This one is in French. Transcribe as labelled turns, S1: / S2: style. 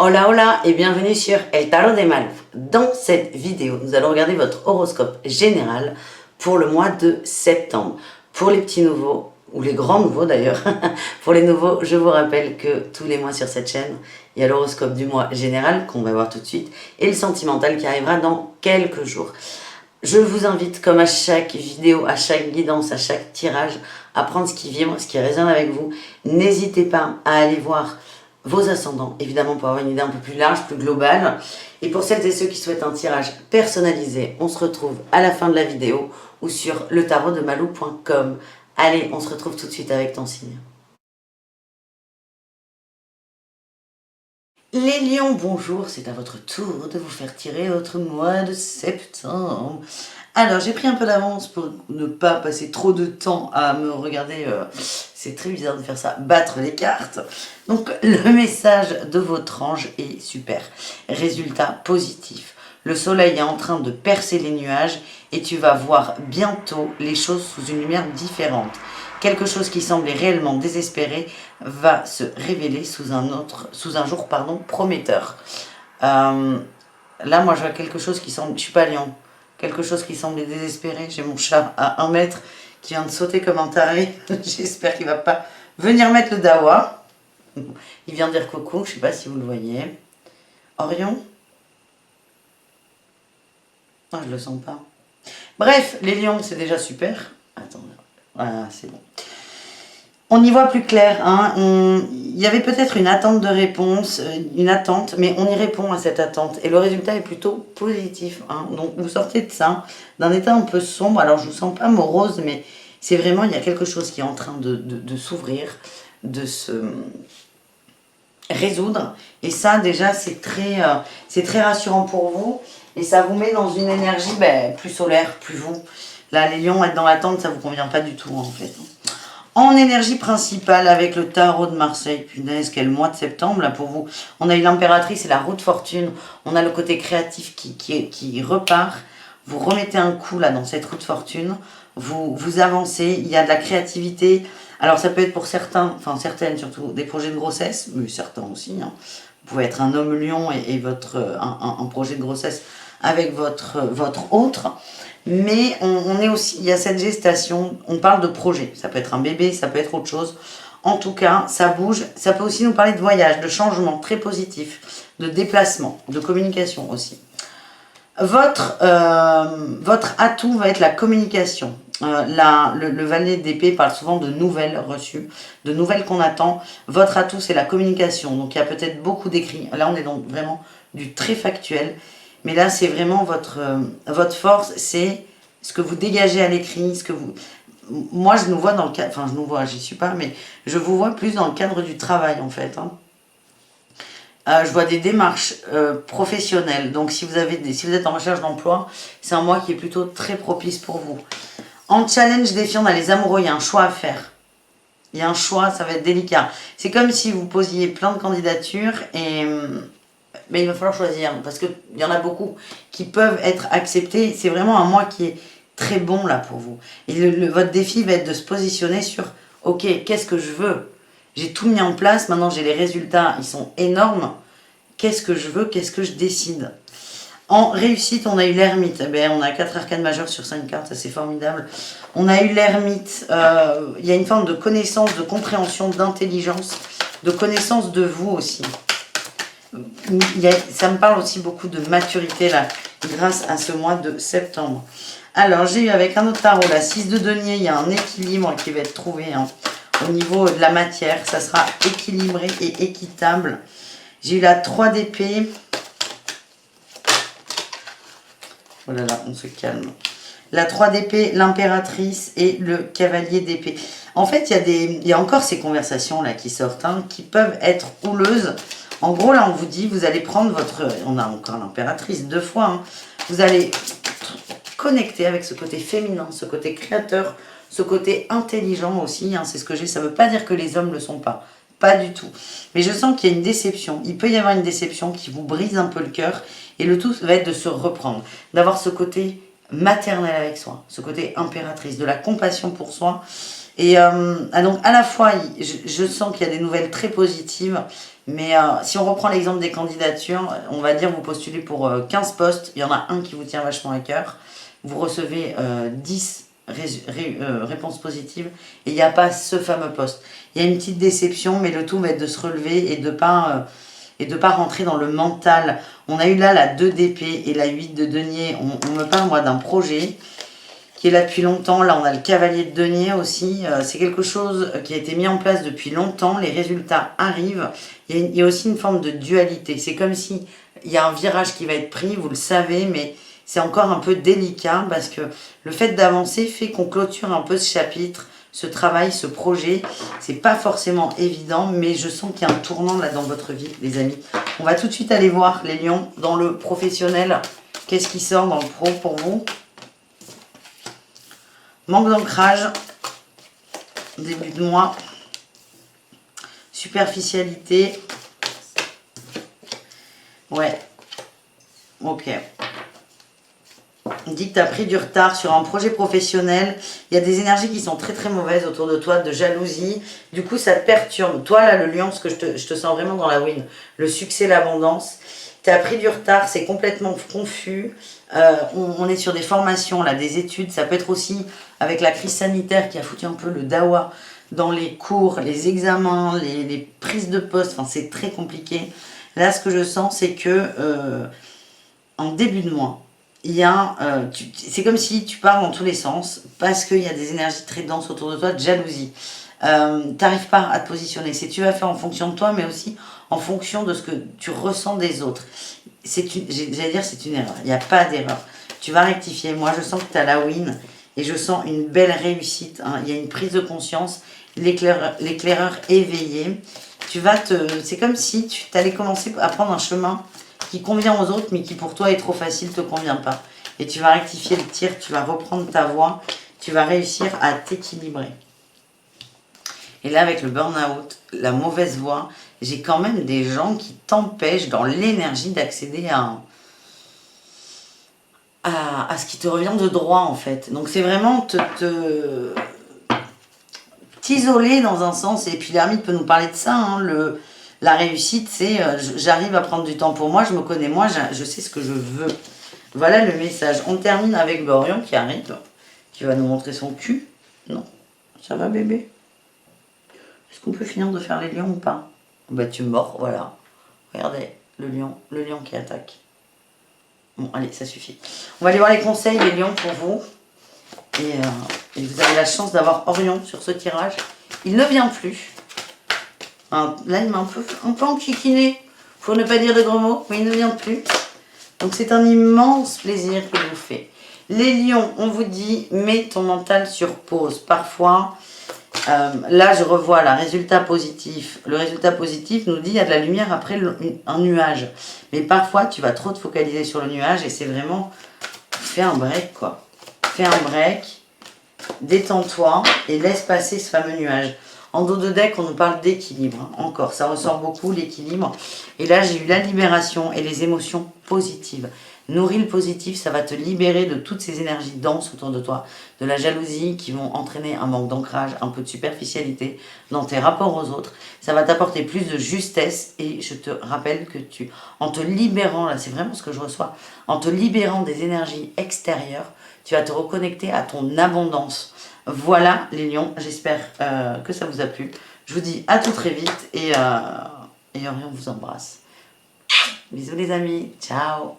S1: Hola hola et bienvenue sur El Tarot de Malou. Dans cette vidéo, nous allons regarder votre horoscope général pour le mois de septembre. Pour les petits nouveaux, ou les grands nouveaux d'ailleurs, pour les nouveaux, je vous rappelle que tous les mois sur cette chaîne, il y a l'horoscope du mois général qu'on va voir tout de suite et le sentimental qui arrivera dans quelques jours. Je vous invite, comme à chaque vidéo, à chaque guidance, à chaque tirage, à prendre ce qui vibre, ce qui résonne avec vous. N'hésitez pas à aller voir vos ascendants, évidemment pour avoir une idée un peu plus large, plus globale. Et pour celles et ceux qui souhaitent un tirage personnalisé, on se retrouve à la fin de la vidéo ou sur letarotdemalou.com. Allez, on se retrouve tout de suite avec ton signe. Les lions, bonjour, c'est à votre tour de vous faire tirer votre mois de septembre. Alors, j'ai pris un peu d'avance pour ne pas passer trop de temps à me regarder, c'est très bizarre de faire ça, battre les cartes. Donc, le message de votre ange est super. Résultat positif. Le soleil est en train de percer les nuages et tu vas voir bientôt les choses sous une lumière différente. Quelque chose qui semblait réellement désespéré va se révéler sous un jour prometteur. Là, moi, je vois quelque chose qui semble... Je suis pas lion. Quelque chose qui semblait désespéré. J'ai mon chat à 1 mètre qui vient de sauter comme un taré. J'espère qu'il va pas venir mettre le dawa. Il vient dire coucou. Je sais pas si vous le voyez. Orion? Ah, je le sens pas. Bref, les lions, c'est déjà super. Attends, voilà, c'est bon. On y voit plus clair, hein. Il y avait peut-être une attente de réponse, mais on y répond à cette attente. Et le résultat est plutôt positif, hein. Donc vous sortez de ça, d'un état un peu sombre. Alors je ne vous sens pas morose, mais c'est vraiment, il y a quelque chose qui est en train de s'ouvrir, de se résoudre. Et ça, déjà, c'est très rassurant pour vous. Et ça vous met dans une énergie plus solaire, plus vous. Là, les lions, être dans l'attente, ça ne vous convient pas du tout, en fait. En énergie principale, avec le tarot de Marseille, punaise, quel mois de septembre, là, pour vous. On a eu l'impératrice et la roue de fortune. On a le côté créatif qui repart. Vous remettez un coup, là, dans cette roue de fortune. Vous avancez. Il y a de la créativité. Alors, ça peut être pour certains, enfin, certaines surtout, des projets de grossesse, mais certains aussi, hein. Vous pouvez être un homme lion et un projet de grossesse avec votre autre. Mais on est aussi, il y a cette gestation, on parle de projet, ça peut être un bébé, ça peut être autre chose. En tout cas, ça bouge, ça peut aussi nous parler de voyage, de changement très positif, de déplacement, de communication aussi. Votre atout va être la communication. Le valet d'épée parle souvent de nouvelles reçues, de nouvelles qu'on attend. Votre atout, c'est la communication. Donc, il y a peut-être beaucoup d'écrits. Là, on est donc vraiment du très factuel. Mais là, c'est vraiment votre force, c'est ce que vous dégagez à l'écrit, ce que vous... Moi, je nous vois dans le cadre... Enfin, je nous vois, j'y suis pas, mais je vous vois plus dans le cadre du travail, en fait, hein. Je vois des démarches professionnelles. Donc, si vous êtes en recherche d'emploi, c'est un mois qui est plutôt très propice pour vous. En challenge défiant dans les amoureux, il y a un choix à faire. Il y a un choix, ça va être délicat. C'est comme si vous posiez plein de candidatures mais il va falloir choisir, parce qu'il y en a beaucoup qui peuvent être acceptés. C'est vraiment un mois qui est très bon là pour vous. Et votre défi va être de se positionner sur, ok, qu'est-ce que je veux? J'ai tout mis en place, maintenant j'ai les résultats, ils sont énormes. Qu'est-ce que je veux? Qu'est-ce que je décide? En réussite, on a eu l'ermite. On a 4 arcanes majeures sur 5 cartes, ça c'est formidable. On a eu l'ermite. Il y a une forme de connaissance, de compréhension, d'intelligence, de connaissance de vous aussi. Ça me parle aussi beaucoup de maturité là, grâce à ce mois de septembre. Alors, j'ai eu avec un autre tarot, la 6 de denier, il y a un équilibre qui va être trouvé, hein, au niveau de la matière. Ça sera équilibré et équitable. J'ai eu la 3 d'épée. Oh là là, on se calme. La 3 d'épée, l'impératrice et le cavalier d'épée. En fait, il y a encore ces conversations là qui sortent, hein, qui peuvent être houleuses. En gros, là, on vous dit, vous allez prendre on a encore l'impératrice 2 fois, hein. Vous allez connecter avec ce côté féminin, ce côté créateur, ce côté intelligent aussi, hein. C'est ce que j'ai. Ça ne veut pas dire que les hommes ne le sont pas. Pas du tout. Mais je sens qu'il y a une déception. Il peut y avoir une déception qui vous brise un peu le cœur. Et le tout va être de se reprendre. D'avoir ce côté maternel avec soi. Ce côté impératrice. De la compassion pour soi. Et donc, à la fois, je sens qu'il y a des nouvelles très positives. Mais si on reprend l'exemple des candidatures, on va dire vous postulez pour 15 postes, il y en a un qui vous tient vachement à cœur, vous recevez 10 réponses positives et il n'y a pas ce fameux poste. Il y a une petite déception, mais le tout va être de se relever et de pas rentrer dans le mental. On a eu là la 2 d'épée et la 8 de denier. On me parle moi d'un projet qui est là depuis longtemps. Là, on a le cavalier de denier aussi. C'est quelque chose qui a été mis en place depuis longtemps. Les résultats arrivent. Il y a aussi une forme de dualité. C'est comme si il y a un virage qui va être pris, vous le savez, mais c'est encore un peu délicat parce que le fait d'avancer fait qu'on clôture un peu ce chapitre, ce travail, ce projet. C'est pas forcément évident, mais je sens qu'il y a un tournant là dans votre vie, les amis. On va tout de suite aller voir, les lions, dans le professionnel. Qu'est-ce qui sort dans le pro pour vous? Manque d'ancrage, début de mois, superficialité, ouais, ok. On dit que tu as pris du retard sur un projet professionnel, il y a des énergies qui sont très très mauvaises autour de toi, de jalousie, du coup ça te perturbe. Toi là, le lion, parce que je te sens vraiment dans la win, le succès, l'abondance. Tu as pris du retard, c'est complètement confus. On est sur des formations, là, des études. Ça peut être aussi avec la crise sanitaire qui a foutu un peu le dawa dans les cours, les examens, les prises de poste. Enfin, c'est très compliqué. Là, ce que je sens, c'est que en début de mois, il y a, c'est comme si tu pars dans tous les sens parce qu'il y a des énergies très denses autour de toi, de jalousie. T'arrives pas à te positionner. C'est tu vas faire en fonction de toi, mais aussi en fonction de ce que tu ressens des autres. J'allais dire c'est une erreur. Il n'y a pas d'erreur. Tu vas rectifier. Moi, je sens que tu as la win et je sens une belle réussite. Hein. Il y a une prise de conscience, l'éclaireur éveillé. C'est comme si tu allais commencer à prendre un chemin qui convient aux autres, mais qui pour toi est trop facile, te convient pas. Et tu vas rectifier le tir, tu vas reprendre ta voie, tu vas réussir à t'équilibrer. Et là, avec le burn-out, la mauvaise voie, j'ai quand même des gens qui t'empêchent dans l'énergie d'accéder à ce qui te revient de droit, en fait. Donc, c'est vraiment t'isoler dans un sens. Et puis, l'ermite peut nous parler de ça. Hein, la réussite, c'est j'arrive à prendre du temps pour moi, je me connais moi, je sais ce que je veux. Voilà le message. On termine avec Borion qui arrive, qui va nous montrer son cul. Non, ça va bébé? Est-ce qu'on peut finir de faire les lions ou pas? Bah tu mords, voilà. Regardez, le lion qui attaque. Bon, allez, ça suffit. On va aller voir les conseils des lions pour vous. Et vous avez la chance d'avoir Orion sur ce tirage. Il ne vient plus. Là, il m'a un peu enquiquiné. Pour ne pas dire de gros mots, mais il ne vient plus. Donc c'est un immense plaisir que je vous fais. Les lions, on vous dit, mets ton mental sur pause. Parfois, là je revois le résultat positif. Le résultat positif nous dit il y a de la lumière après un nuage. Mais parfois, tu vas trop te focaliser sur le nuage et c'est vraiment, fais un break quoi. Fais un break, détends-toi et laisse passer ce fameux nuage. En dos de deck, on nous parle d'équilibre. Encore, ça ressort beaucoup, l'équilibre. Et là, j'ai eu la libération et les émotions positives. Nourris le positif, ça va te libérer de toutes ces énergies denses autour de toi, de la jalousie qui vont entraîner un manque d'ancrage, un peu de superficialité dans tes rapports aux autres. Ça va t'apporter plus de justesse et je te rappelle que en te libérant, là c'est vraiment ce que je reçois, en te libérant des énergies extérieures, tu vas te reconnecter à ton abondance. Voilà les lions, j'espère que ça vous a plu. Je vous dis à tout très vite et Orion vous embrasse. Bisous les amis, ciao.